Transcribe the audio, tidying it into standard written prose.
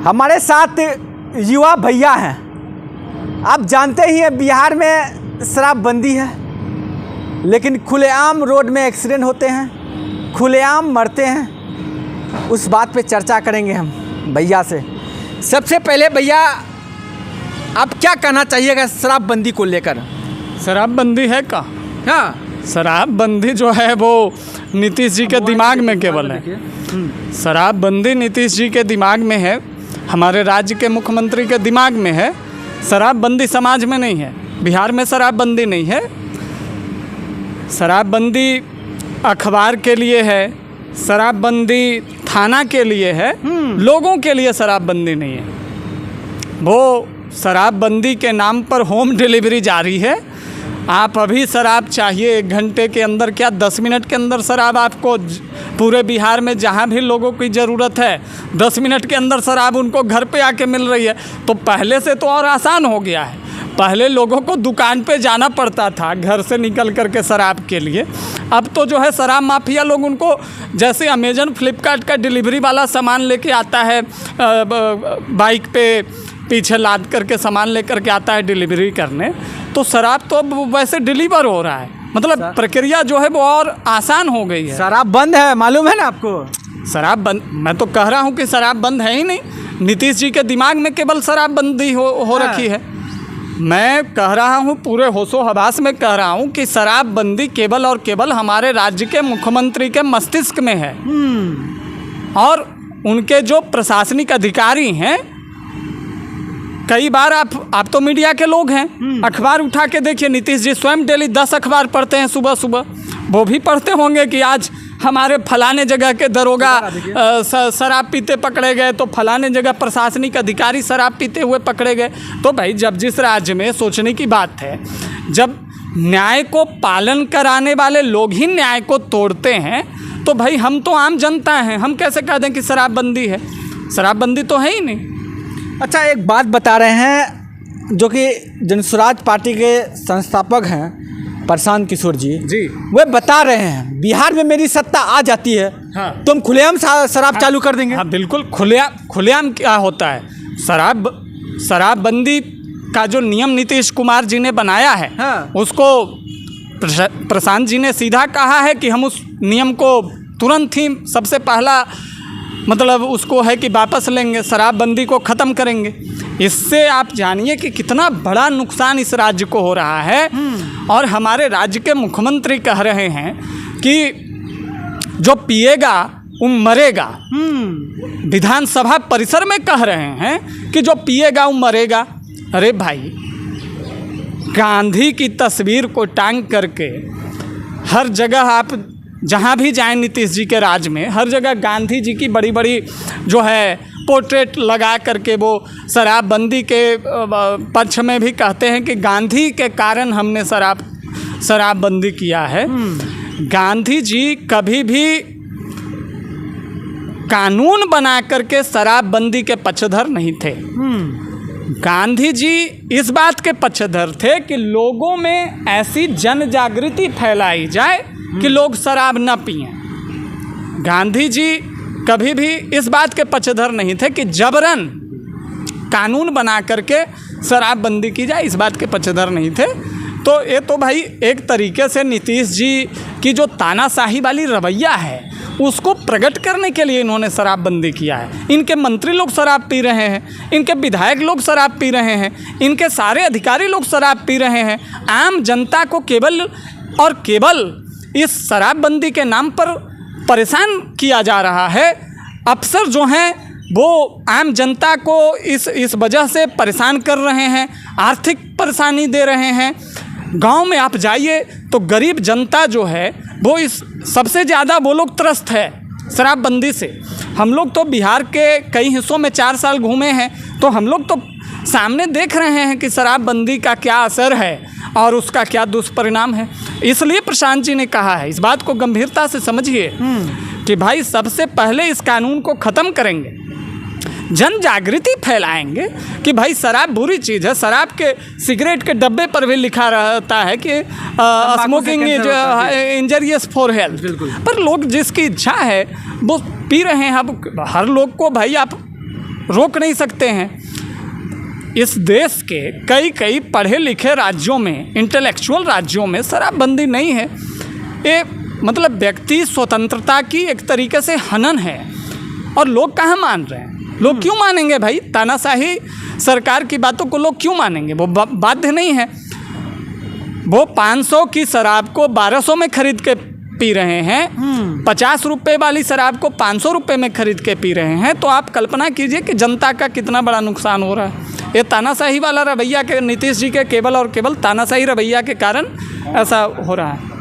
हमारे साथ युवा भैया हैं। आप जानते ही हैं बिहार में शराबबंदी है, लेकिन खुलेआम रोड में एक्सीडेंट होते हैं, खुलेआम मरते हैं। उस बात पे चर्चा करेंगे हम भैया से। सबसे पहले भैया, आप क्या कहना चाहिएगा शराबबंदी को लेकर? शराबबंदी है का? हाँ, शराबबंदी जो है वो नीतीश जी के दिमाग में केवल है। शराबबंदी नीतीश जी के दिमाग में है, हमारे राज्य के मुख्यमंत्री के दिमाग में है। शराबबंदी समाज में नहीं है, बिहार में शराबबंदी नहीं है। शराबबंदी अखबार के लिए है, शराबबंदी थाना के लिए है, लोगों के लिए शराबबंदी नहीं है। वो शराबबंदी के नाम पर होम डिलीवरी जारी है। आप अभी शराब चाहिए 1 घंटे के अंदर, क्या 10 मिनट के अंदर शराब आपको पूरे बिहार में जहाँ भी लोगों की ज़रूरत है 10 मिनट के अंदर शराब उनको घर पे आके मिल रही है। तो पहले से तो और आसान हो गया है। पहले लोगों को दुकान पे जाना पड़ता था घर से निकल कर के शराब के लिए। अब तो जो है शराब माफिया लोग उनको, जैसे अमेजन फ्लिपकार्ट का डिलीवरी वाला सामान लेके आता है, बाइक पे पीछे लाद करके सामान लेकर के आता है डिलीवरी करने, तो शराब तो अब वैसे डिलीवर हो रहा है। मतलब प्रक्रिया जो है वो और आसान हो गई है। शराब बंद है, मालूम है ना आपको? शराब बंद, मैं तो कह रहा हूँ कि शराब बंद है ही नहीं। नीतीश जी के दिमाग में केवल शराबबंदी हो रखी है। मैं कह रहा हूँ, पूरे होशो हवास में कह रहा हूँ कि शराबबंदी केवल और केवल हमारे राज्य के मुख्यमंत्री के मस्तिष्क में है। और उनके जो प्रशासनिक अधिकारी हैं, कई बार आप तो मीडिया के लोग हैं, अखबार उठा के देखिए, नीतीश जी स्वयं डेली 10 अखबार पढ़ते हैं सुबह सुबह। वो भी पढ़ते होंगे कि आज हमारे फलाने जगह के दरोगा शराब पीते पकड़े गए, तो फलाने जगह प्रशासनिक अधिकारी शराब पीते हुए पकड़े गए। तो भाई, जब जिस राज्य में, सोचने की बात है, जब न्याय को पालन कराने वाले लोग ही न्याय को तोड़ते हैं, तो भाई हम तो आम जनता हैं, हम कैसे कह दें कि शराबबंदी है? शराबबंदी तो है ही नहीं। अच्छा, एक बात बता रहे हैं, जो कि जनसुराज पार्टी के संस्थापक हैं प्रशांत किशोर जी, वे बता रहे हैं बिहार में मेरी सत्ता आ जाती है, हाँ, तो हम खुलेआम शराब चालू कर देंगे। हाँ बिल्कुल, खुलेआम क्या होता है? शराबबंदी का जो नियम नीतीश कुमार जी ने बनाया है, हाँ, उसको प्रशांत जी ने सीधा कहा है कि हम उस नियम को तुरंत ही, सबसे पहला मतलब उसको है कि वापस लेंगे, शराबबंदी को ख़त्म करेंगे। इससे आप जानिए कि कितना बड़ा नुकसान इस राज्य को हो रहा है। और हमारे राज्य के मुख्यमंत्री कह रहे हैं कि जो पिएगा वो मरेगा। विधानसभा परिसर में कह रहे हैं कि जो पिएगा वो मरेगा। अरे भाई, गांधी की तस्वीर को टांग करके हर जगह आप जहाँ भी जाएं नीतीश जी के राज में, हर जगह गांधी जी की बड़ी बड़ी जो है पोर्ट्रेट लगा करके वो शराबबंदी के पक्ष में भी कहते हैं कि गांधी के कारण हमने शराबबंदी किया है। गांधी जी कभी भी कानून बना करके शराबबंदी के पक्षधर नहीं थे। गांधी जी इस बात के पक्षधर थे कि लोगों में ऐसी जन जागृति फैलाई जाए कि लोग शराब न पिएं। गांधी जी कभी भी इस बात के पक्षधर नहीं थे कि जबरन कानून बना करके शराबबंदी की जाए, इस बात के पक्षधर नहीं थे। तो ये तो भाई एक तरीके से नीतीश जी की जो तानाशाही वाली रवैया है, उसको प्रकट करने के लिए इन्होंने शराबबंदी किया है। इनके मंत्री लोग शराब पी रहे हैं, इनके विधायक लोग शराब पी रहे हैं, इनके सारे अधिकारी लोग शराब पी रहे हैं। आम जनता को केवल और केवल इस शराबबंदी के नाम पर परेशान किया जा रहा है। अफसर जो हैं वो आम जनता को इस वजह से परेशान कर रहे हैं, आर्थिक परेशानी दे रहे हैं। गांव में आप जाइए तो गरीब जनता जो है वो इस सबसे ज़्यादा वो लोग त्रस्त है शराबबंदी से। हम लोग तो बिहार के कई हिस्सों में 4 साल घूमे हैं, तो हम लोग तो सामने देख रहे हैं कि शराबबंदी का क्या असर है और उसका क्या दुष्परिणाम है। इसलिए प्रशांत जी ने कहा है, इस बात को गंभीरता से समझिए कि भाई सबसे पहले इस कानून को ख़त्म करेंगे, जन जागृति फैलाएंगे कि भाई शराब बुरी चीज़ है। शराब के सिगरेट के डब्बे पर भी लिखा रहता है कि smoking is injurious for health, पर लोग जिसकी इच्छा है वो पी रहे हैं। अब हर लोग को भाई आप रोक नहीं सकते हैं। इस देश के कई पढ़े लिखे राज्यों में, इंटेलेक्चुअल राज्यों में शराबबंदी नहीं है। ये मतलब व्यक्ति स्वतंत्रता की एक तरीके से हनन है, और लोग कहाँ मान रहे हैं? लोग क्यों मानेंगे भाई? तानाशाही सरकार की बातों को लोग क्यों मानेंगे? वो बाध्य नहीं है। वो 500 की शराब को 1200 में खरीद के पी रहे हैं, 50 रुपये वाली शराब को 500 रुपये में खरीद के पी रहे हैं। तो आप कल्पना कीजिए कि जनता का कितना बड़ा नुकसान हो रहा है। ये तानाशाही वाला रवैया के, नीतीश जी के केवल और केवल तानाशाही रवैया के कारण ऐसा हो रहा है।